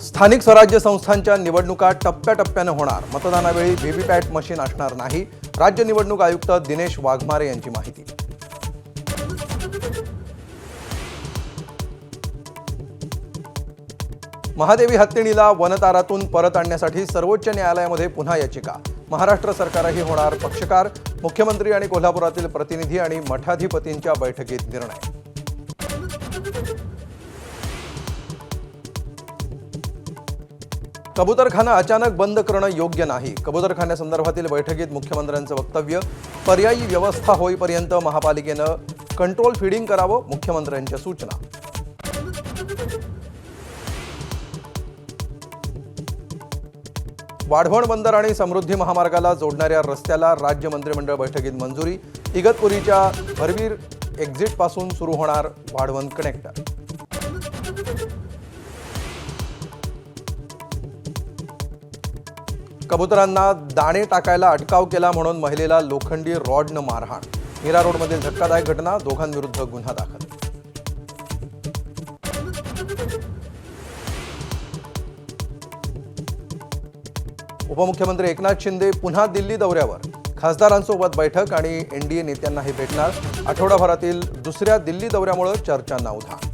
स्थानिक स्वराज्य संस्थांच्या निवडणुका टप्प्याटप्प्याने होणार. मतदानावेळी व्हीव्हीपॅट मशीन असणार नाही. राज्य निवडणूक आयुक्त दिनेश वाघमारे यांची माहिती. महादेवी हत्तीणीला वनतारातून परत आणण्यासाठी सर्वोच्च न्यायालयामध्ये पुन्हा याचिका. महाराष्ट्र सरकारही होणार पक्षकार. मुख्यमंत्री आणि कोल्हापुरातील प्रतिनिधी आणि मठाधिपतींच्या बैठकीत निर्णय. कबूतरखाना अचानक बंद करणं योग्य नाही. कबूतरखान्यासंदर्भातील बैठकीत मुख्यमंत्र्यांचं वक्तव्य. पर्यायी व्यवस्था होईपर्यंत महापालिकेनं कंट्रोल फीडिंग करावं, मुख्यमंत्र्यांच्या सूचना. वाढवण बंदर आणि समृद्धी महामार्गाला जोडणाऱ्या रस्त्याला राज्य मंत्रिमंडळ बैठकीत मंजुरी. इगतपुरीच्या भरवीर एक्झिटपासून सुरू होणार वाढवण कनेक्टर. कबुतरांना दाणे टाकायला अटकाव केला म्हणून महिलेला लोखंडी रॉडनं मारहाण. मीरा रोडमधील धक्कादायक घटना. दोघांविरुद्ध गुन्हा दाखल. उपमुख्यमंत्री एकनाथ शिंदे पुन्हा दिल्ली दौऱ्यावर. खासदारांसोबत बैठक आणि एनडीए नेत्यांनाही भेटणार. आठवडाभरातील दुसऱ्या दिल्ली दौऱ्यामुळे चर्चांना उधाण.